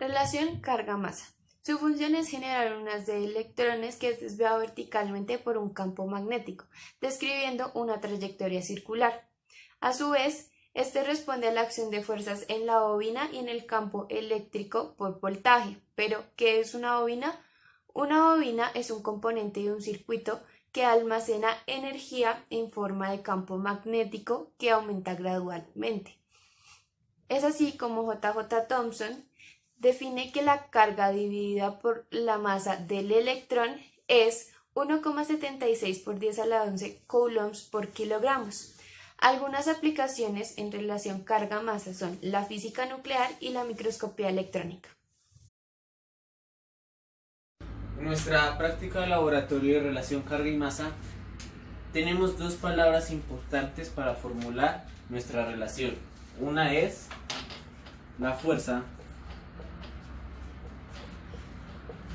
Relación carga-masa. Su función es generar un haz de electrones que es desviado verticalmente por un campo magnético, describiendo una trayectoria circular. A su vez, este responde a la acción de fuerzas en la bobina y en el campo eléctrico por voltaje. Pero, ¿qué es una bobina? Una bobina es un componente de un circuito que almacena energía en forma de campo magnético que aumenta gradualmente. Es así como J. J. Thomson define que la carga dividida por la masa del electrón es 1,76 por 10 a la 11 coulombs por kilogramos. Algunas aplicaciones en relación carga-masa son la física nuclear y la microscopía electrónica. En nuestra práctica de laboratorio de relación carga y masa tenemos dos palabras importantes para formular nuestra relación. Una es la fuerza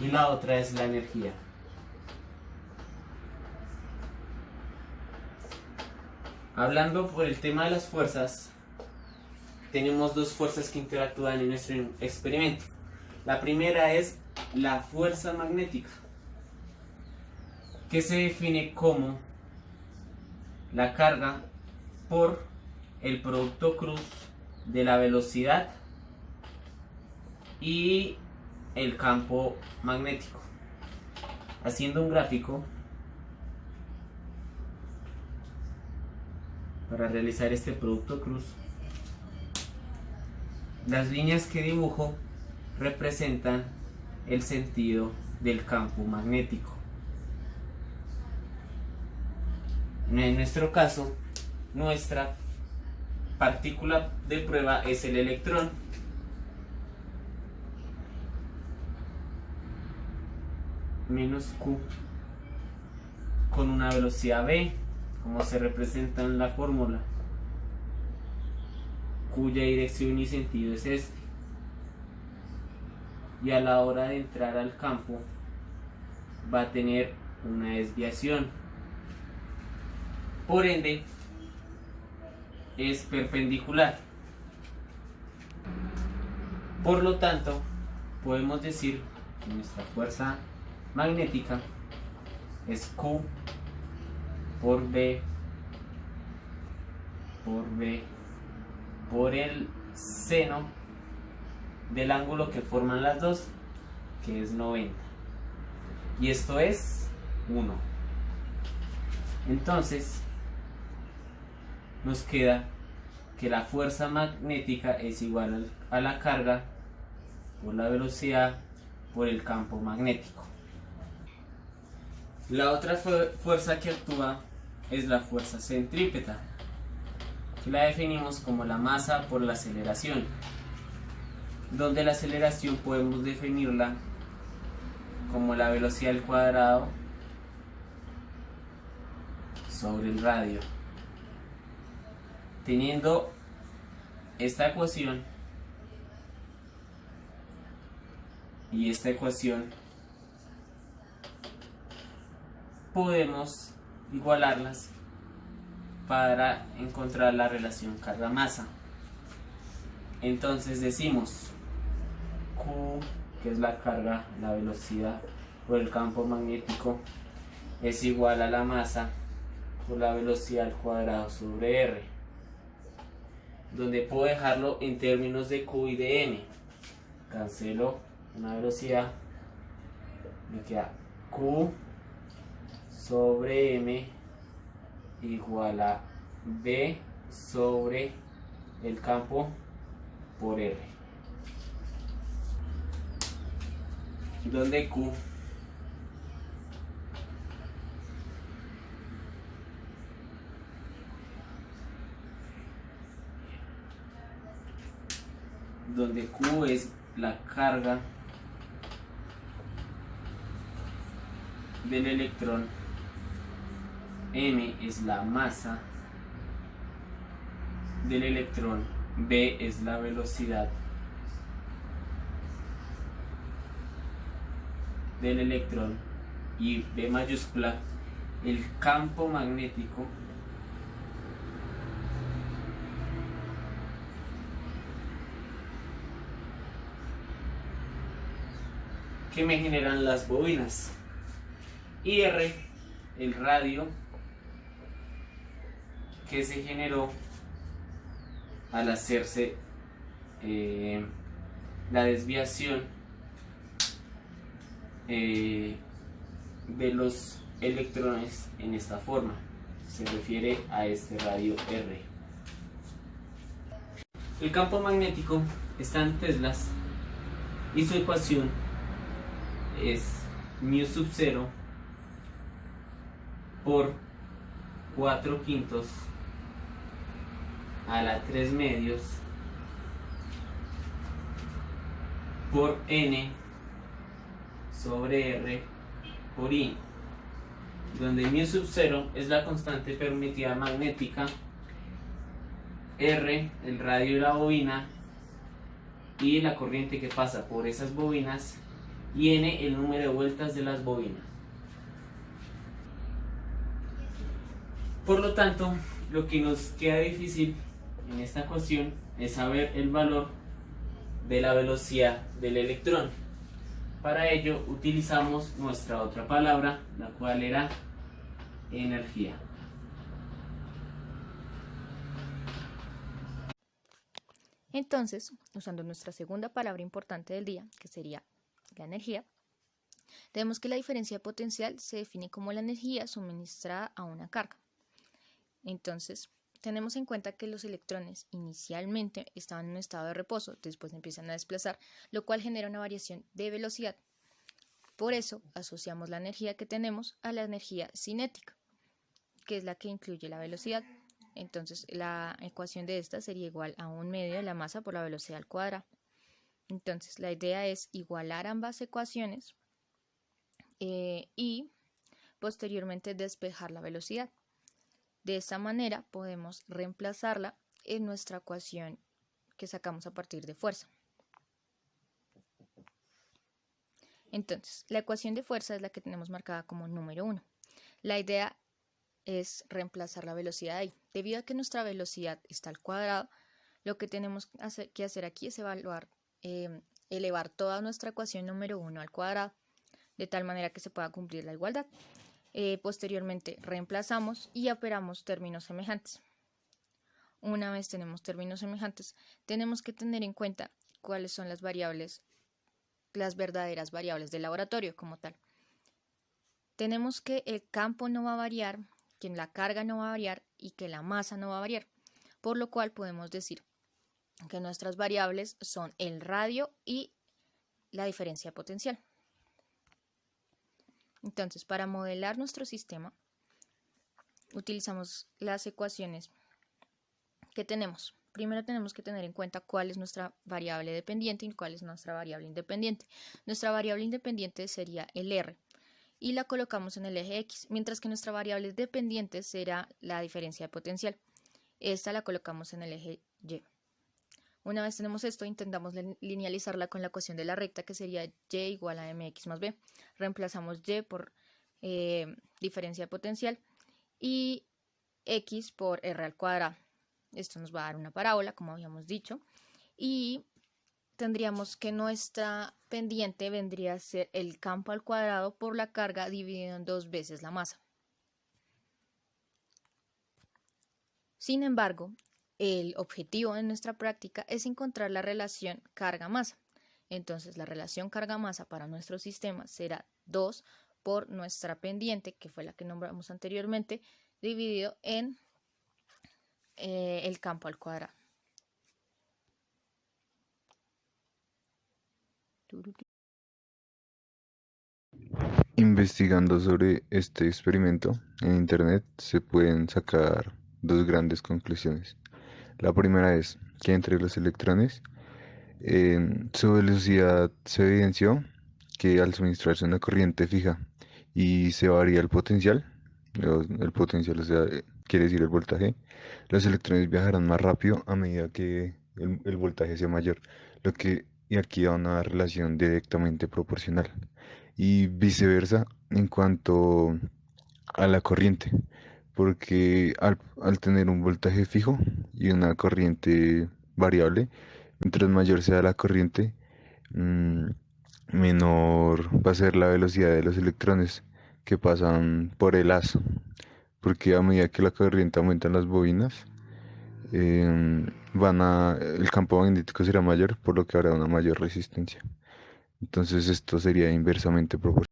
y la otra es la energía. Hablando por el tema de las fuerzas, tenemos dos fuerzas que interactúan en nuestro experimento. La primera es la fuerza magnética, que se define como la carga por el producto cruz de la velocidad y el campo magnético. Haciendo un gráfico para realizar este producto cruz, las líneas que dibujo representan el sentido del campo magnético. En nuestro caso, nuestra partícula de prueba es el electrón. Menos Q con una velocidad v, como se representa en la fórmula, cuya dirección y sentido es este. Y a la hora de entrar al campo va a tener una desviación. Por ende, es perpendicular. Por lo tanto, podemos decir que nuestra fuerza magnética es Q por V por el seno del ángulo que forman las dos, que es 90. Y esto es 1. Entonces, nos queda que la fuerza magnética es igual a la carga por la velocidad por el campo magnético. La otra fuerza que actúa es la fuerza centrípeta, que la definimos como la masa por la aceleración, donde la aceleración podemos definirla como la velocidad al cuadrado sobre el radio. Teniendo esta ecuación y esta ecuación, podemos igualarlas para encontrar la relación carga-masa. Entonces decimos Q, que es la carga, la velocidad por el campo magnético, es igual a la masa por la velocidad al cuadrado sobre R, donde puedo dejarlo en términos de Q y de M. Cancelo una velocidad, me queda Q sobre M igual a V sobre el campo por R, donde Q es la carga del electrón, M es la masa del electrón, V es la velocidad del electrón y V mayúscula el campo magnético que me generan las bobinas, y R, el radio que se generó al hacerse la desviación de los electrones en esta forma. Se refiere a este radio R. El campo magnético está en teslas y su ecuación es mu sub 0 por 4/5 a la 3 medios por n sobre r por i, donde mu sub 0 es la constante permitida magnética, r el radio de la bobina y la corriente que pasa por esas bobinas, y n el número de vueltas de las bobinas. Por lo tanto, lo que nos queda difícil en esta ecuación es saber el valor de la velocidad del electrón. Para ello utilizamos nuestra otra palabra, la cual era energía. Entonces, usando nuestra segunda palabra importante del día, que sería la energía, tenemos que la diferencia potencial se define como la energía suministrada a una carga. Entonces, tenemos en cuenta que los electrones inicialmente estaban en un estado de reposo, después empiezan a desplazar, lo cual genera una variación de velocidad. Por eso, asociamos la energía que tenemos a la energía cinética, que es la que incluye la velocidad. Entonces, la ecuación de esta sería igual a 1/2 de la masa por la velocidad al cuadrado. Entonces, la idea es igualar ambas ecuaciones y posteriormente despejar la velocidad. De esta manera podemos reemplazarla en nuestra ecuación que sacamos a partir de fuerza. Entonces, la ecuación de fuerza es la que tenemos marcada como número 1. La idea es reemplazar la velocidad ahí. Debido a que nuestra velocidad está al cuadrado, lo que tenemos que hacer aquí es elevar toda nuestra ecuación número 1 al cuadrado, de tal manera que se pueda cumplir la igualdad. Posteriormente reemplazamos y operamos términos semejantes. Una vez tenemos términos semejantes, tenemos que tener en cuenta cuáles son las variables, las verdaderas variables del laboratorio como tal. Tenemos que el campo no va a variar, que la carga no va a variar y que la masa no va a variar, por lo cual podemos decir que nuestras variables son el radio y la diferencia potencial. Entonces, para modelar nuestro sistema, utilizamos las ecuaciones que tenemos. Primero tenemos que tener en cuenta cuál es nuestra variable dependiente y cuál es nuestra variable independiente. Nuestra variable independiente sería el R y la colocamos en el eje X, mientras que nuestra variable dependiente será la diferencia de potencial. Esta la colocamos en el eje Y. Una vez tenemos esto, intentamos linealizarla con la ecuación de la recta, que sería y igual a mx más b. Reemplazamos y por diferencia de potencial y x por r al cuadrado. Esto nos va a dar una parábola, como habíamos dicho, y tendríamos que nuestra pendiente vendría a ser el campo al cuadrado por la carga dividido en 2 veces la masa. Sin embargo, el objetivo de nuestra práctica es encontrar la relación carga-masa. Entonces, la relación carga-masa para nuestro sistema será 2 por nuestra pendiente, que fue la que nombramos anteriormente, dividido en el campo al cuadrado. Investigando sobre este experimento en internet se pueden sacar dos grandes conclusiones. La primera es que entre los electrones su velocidad se evidenció que al suministrarse una corriente fija y se varía el potencial, el potencial, o sea, quiere decir el voltaje, los electrones viajarán más rápido a medida que el voltaje sea mayor, y aquí da una relación directamente proporcional. Y viceversa en cuanto a la corriente, porque al tener un voltaje fijo y una corriente variable, mientras mayor sea la corriente, menor va a ser la velocidad de los electrones que pasan por el haz, porque a medida que la corriente aumenta en las bobinas, el campo magnético será mayor, por lo que habrá una mayor resistencia. Entonces esto sería inversamente proporcional.